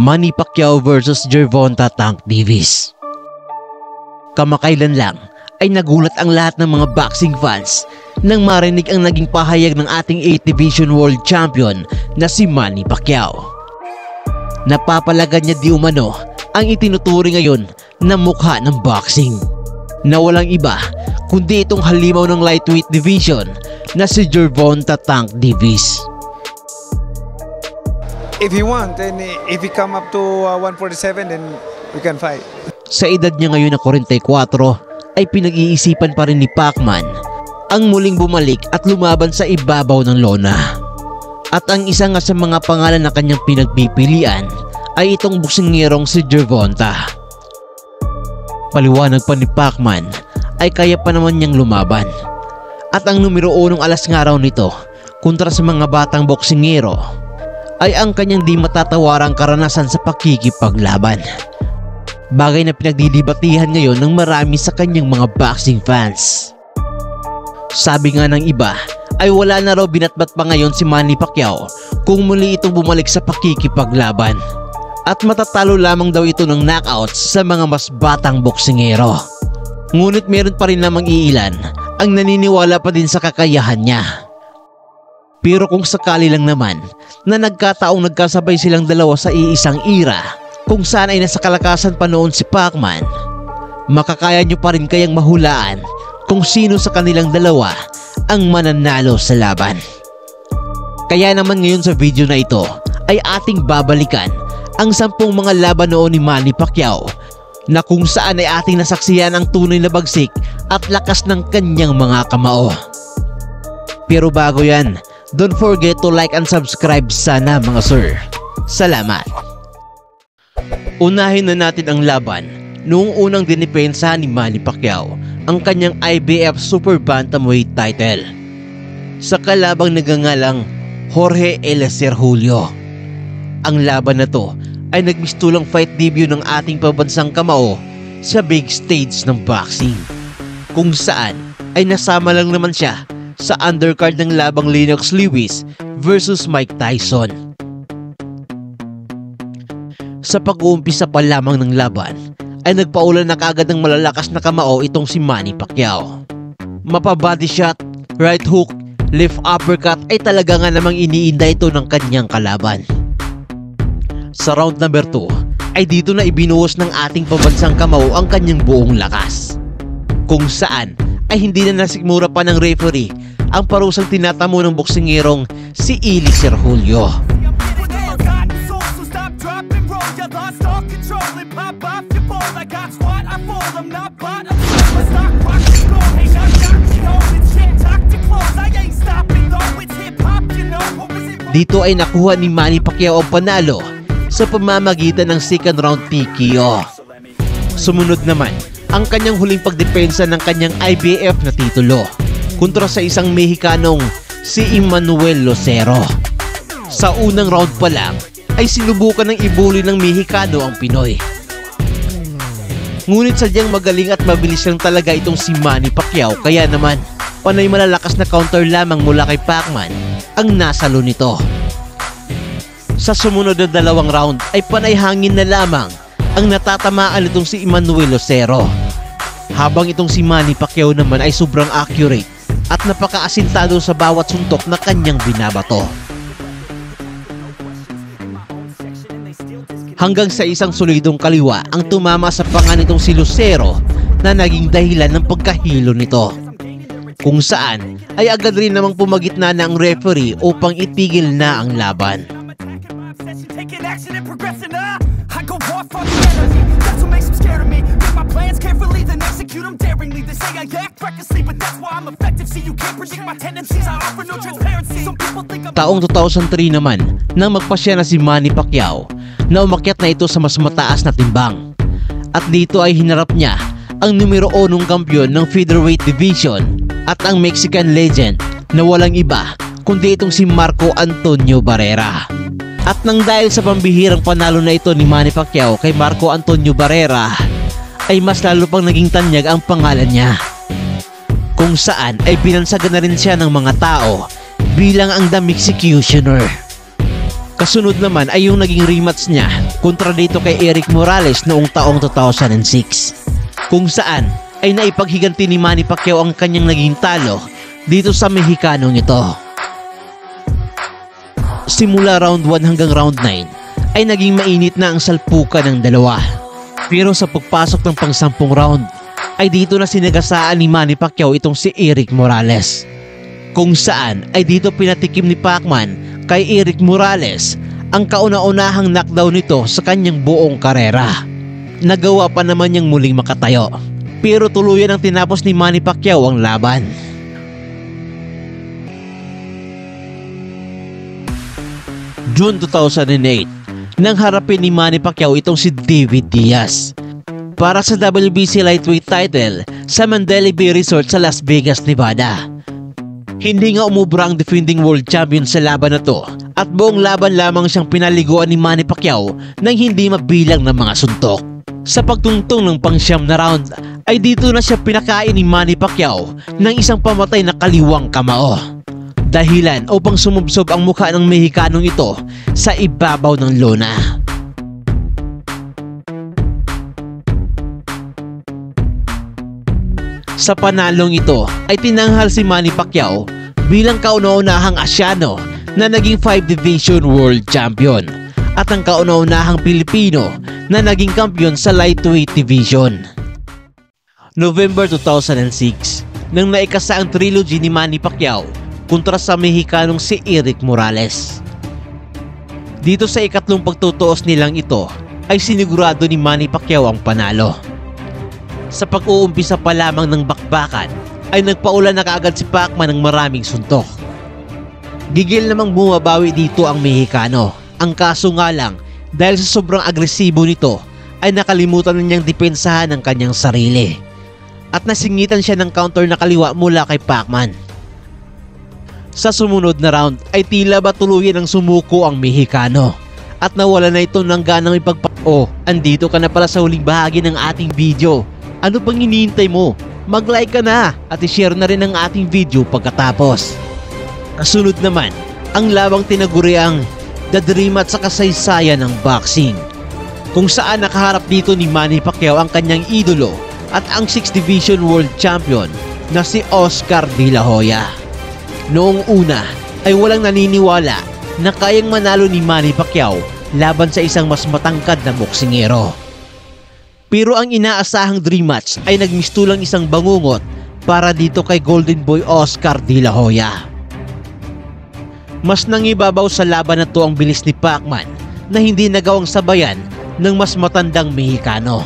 Manny Pacquiao vs Gervonta Tank Davis. Kamakailan lang ay nagulat ang lahat ng mga boxing fans nang marinig ang naging pahayag ng ating 8th Division World Champion na si Manny Pacquiao. Napapalagan niya di umano ang itinuturing ngayon na mukha ng boxing, na walang iba kundi itong halimaw ng lightweight division na si Gervonta Tank Davis. If he want, and if he come up to 147, then we can fight. Sa edad niya ngayon na 44 ay pinag-iisipan pa rin ni Pacman ang muling bumalik at lumaban sa ibabaw ng lona. At ang isa nga sa mga pangalan na kanyang pinagpipilian ay itong boksingerong si Gervonta. Paliwanag pa ni Pacman ay kaya pa naman niyang lumaban. At ang numero 1 alas nga raw nito kontra sa mga batang boksingero ay ang kanyang di matatawarang karanasan sa pakikipaglaban. Bagay na pinagdidibatihan ngayon ng marami sa kanyang mga boxing fans. Sabi nga ng iba ay wala na raw binatbat pa ngayon si Manny Pacquiao kung muli itong bumalik sa pakikipaglaban. At matatalo lamang daw ito ng knockouts sa mga mas batang boksingero. Ngunit meron pa rin namang iilan ang naniniwala pa din sa kakayahan niya. Pero kung sakali lang naman na nagkataong nagkasabay silang dalawa sa iisang era kung saan ay nasa kalakasan pa noon si Pacman, makakaya nyo pa rin kayang mahulaan kung sino sa kanilang dalawa ang mananalo sa laban. Kaya naman ngayon sa video na ito ay ating babalikan ang 10 mga laban noon ni Manny Pacquiao na kung saan ay ating nasaksiyan ang tunay na bagsik at lakas ng kanyang mga kamao. Pero bago yan, don't forget to like and subscribe sana mga sir. Salamat. Unahin na natin ang laban noong unang dinipensa ni Manny Pacquiao ang kanyang IBF Super Bantamweight title sa kalabang nagangalang Jorge Eliezer Julio. Ang laban na to ay nagmistulang fight debut ng ating pabansang kamao sa big stage ng boxing, kung saan ay nasama lang naman siya sa undercard ng labang Lennox Lewis versus Mike Tyson. Sa pag-uumpisa pa lamang ng laban ay nagpaulan na kaagad ng malalakas na kamao itong si Manny Pacquiao. Mapa-body shot, right hook, left uppercut ay talaga nga namang iniinda ito ng kanyang kalaban. Sa round number 2 ay dito na ibinuhos ng ating pabansang kamao ang kanyang buong lakas, kung saan ay hindi na nasikmura pa ng referee ang parusang tinatamo ng boksingerong si Eliezer Julio. Dito ay nakuha ni Manny Pacquiao ang panalo sa pamamagitan ng second round TKO. Sumunod naman ang kanyang huling pagdepensa ng kanyang IBF na titulo kontra sa isang Mexicanong si Emmanuel Lucero. Sa unang round pa lang ay sinubukan ng ibuli ng Mexicano ang Pinoy. Ngunit sadyang magaling at mabilis lang talaga itong si Manny Pacquiao, kaya naman panay malalakas na counter lamang mula kay Pacman ang nasalo nito. Sa sumunod na 2 round ay panay hangin na lamang ang natatamaan itong si Emmanuel Lucero, habang itong si Manny Pacquiao naman ay sobrang accurate at napakaasintado sa bawat suntok na kanyang binabato. Hanggang sa isang solidong kaliwa ang tumama sa panga nitong si Lucero na naging dahilan ng pagkahilo nito, kung saan ay agad rin namang pumagitna na ang referee upang itigil na ang laban. Taong 2003 naman nang magpasya na si Manny Pacquiao na umakyat na ito sa mas mataas na timbang, at dito ay hinarap niya ang numero 1 kampiyon ng featherweight division at ang Mexican legend na walang iba kundi itong si Marco Antonio Barrera. At nang dahil sa pambihirang panalo na ito ni Manny Pacquiao kay Marco Antonio Barrera ay mas lalo pang naging tanyag ang pangalan niya, kung saan ay binansagan na rin siya ng mga tao bilang ang The Mexicutioner. Kasunod naman ay yung naging rematch niya kontra dito kay Erik Morales noong taong 2006, kung saan ay naipaghiganti ni Manny Pacquiao ang kanyang naging talo dito sa Mexicanong ito. Simula round 1 hanggang round 9 ay naging mainit na ang salpukan ng dalawa. Pero sa pagpasok ng pang-10 round ay dito na sinagasaan ni Manny Pacquiao itong si Erik Morales, kung saan ay dito pinatikim ni Pacman kay Erik Morales ang kauna-unahang knockdown nito sa kanyang buong karera. Nagawa pa naman niyang muling makatayo, pero tuluyan ang tinapos ni Manny Pacquiao ang laban. June 2008, nang harapin ni Manny Pacquiao itong si David Diaz para sa WBC lightweight title sa Mandalay Bay Resort sa Las Vegas, Nevada. Hindi nga umubra ang defending world champion sa laban na to at buong laban lamang siyang pinaliguan ni Manny Pacquiao nang hindi mabilang ng mga suntok. Sa pagtungtong ng pang-siyam na round ay dito na siya pinakain ni Manny Pacquiao ng isang pamatay na kaliwang kamao. Dahilan upang sumubsob ang mukha ng Mexicanong ito sa ibabaw ng lona. Sa panalong ito ay tinanghal si Manny Pacquiao bilang kauna-unahang Asyano na naging 5 Division World Champion at ang kauna-unahang Pilipino na naging kampiyon sa lightweight division. November 2006, nang naikasa ang trilogy ni Manny Pacquiao kontra sa Mexicanong si Erik Morales. Dito sa ikatlong pagtutuos nilang ito ay sinigurado ni Manny Pacquiao ang panalo. Sa pag-uumpisa pa lamang ng bakbakan ay nagpaulan na kaagad si Pacman ng maraming suntok. Gigil namang bumabawi dito ang Mexicano. Ang kaso nga lang, dahil sa sobrang agresibo nito ay nakalimutan na niyang depensahan ang kanyang sarili at nasingitan siya ng counter na kaliwa mula kay Pacman. Sa sumunod na round ay tila ba tuluyan ang sumuko ang Mexicano at nawala na ito ng ganang andito ka na pala sa huling bahagi ng ating video. Ano pang hinihintay mo? Mag-like ka na at i-share na rin ang ating video pagkatapos. Kasunod naman, ang labang tinaguriang The Dream at sa kasaysayan ng boxing, kung saan nakaharap dito ni Manny Pacquiao ang kanyang idolo at ang 6th Division World Champion na si Oscar De La Hoya. Noong una ay walang naniniwala na kayang manalo ni Manny Pacquiao laban sa isang mas matangkad na boksingero. Pero ang inaasahang dream match ay nagmistulang isang bangungot para dito kay Golden Boy Oscar De La Hoya. Mas nangibabaw sa laban na to ang bilis ni Pacman na hindi nagawang sabayan ng mas matandang Mexicano.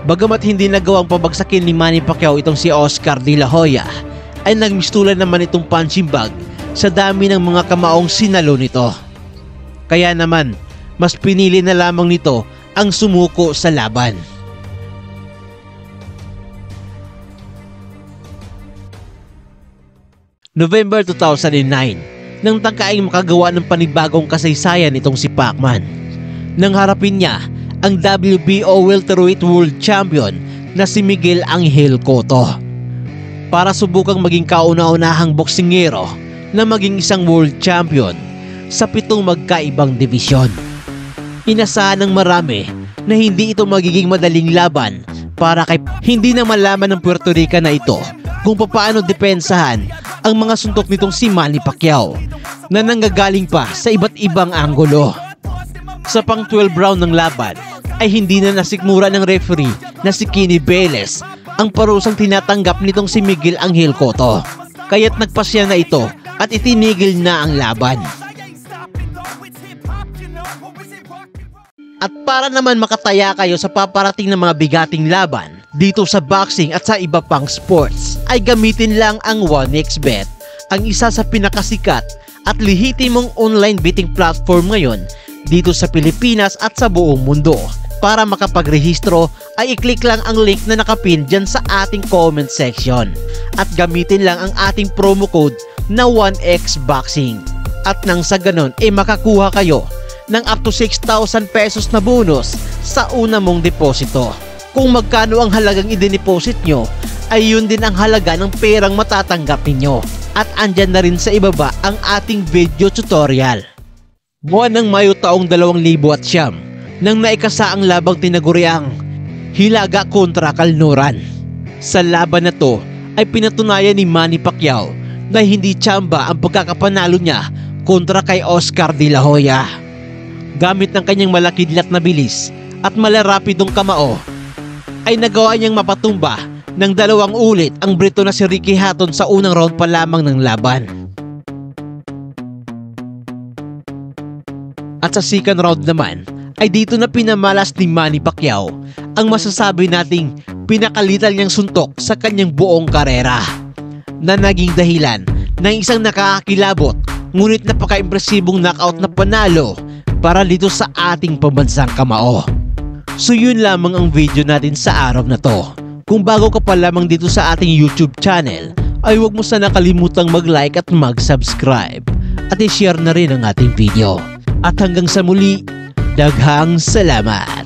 Bagamat hindi nagawang pabagsakin ni Manny Pacquiao itong si Oscar De La Hoya, ay nagmistulan naman itong punching bag sa dami ng mga kamaong sinalo nito. Kaya naman, mas pinili na lamang nito ang sumuko sa laban. November 2009, nang tangkaing makagawa ng panibagong kasaysayan itong si Pacman, nang harapin niya ang WBO Welterweight World Champion na si Miguel Angel Cotto para subukang maging kauna-unahang boksingero na maging isang world champion sa 7 magkaibang divisyon. Inasahan ng marami na hindi ito magiging madaling laban para kay hindi na malaman ng Puerto Rican na ito kung paano depensahan ang mga suntok nitong si Manny Pacquiao na nanggagaling pa sa iba't ibang anggulo. Sa pang 12 round ng laban ay hindi na nasikmura ng referee na si Kenny Velez ang parusang tinatanggap nitong si Miguel Angel Cotto, kaya't nagpasya na ito at itinigil na ang laban. At para naman makataya kayo sa paparating na mga bigating laban dito sa boxing at sa iba pang sports, ay gamitin lang ang 1xBet, ang isa sa pinakasikat at lehitimong online betting platform ngayon dito sa Pilipinas at sa buong mundo. Para makapagrehistro ay i-click lang ang link na nakapin dyan sa ating comment section at gamitin lang ang ating promo code na 1xboxing. At nang sa ganon ay makakuha kayo ng up to 6,000 pesos na bonus sa una mong deposito. Kung magkano ang halagang i-deposit nyo ay yun din ang halaga ng perang matatanggap ninyo. At andyan na rin sa ibaba ang ating video tutorial. Buwan ng Mayo taong 2009, nang naikasa ang labang tinaguriang Hilaga kontra Kalnuran. Sa laban na to ay pinatunayan ni Manny Pacquiao na hindi tsamba ang pagkakapanalo niya kontra kay Oscar De La Hoya. Gamit ng kanyang malakidlat na bilis at malarapidong kamao ay nagawa niyang mapatumba ng 2 ulit ang Brito na si Ricky Hatton sa unang round pa lamang ng laban. At sa second round naman ay dito na pinamalas ni Manny Pacquiao ang masasabi nating pinakalital niyang suntok sa kanyang buong karera, na naging dahilan ng isang nakakakilabot ngunit napaka-impresibong knockout na panalo para dito sa ating pambansang kamao. So yun lamang ang video natin sa araw na to. Kung bago ka pa lamang dito sa ating YouTube channel, ay huwag mo sana kalimutang mag-like at mag-subscribe at i-share na rin ang ating video. At hanggang sa muli, daghang salamat!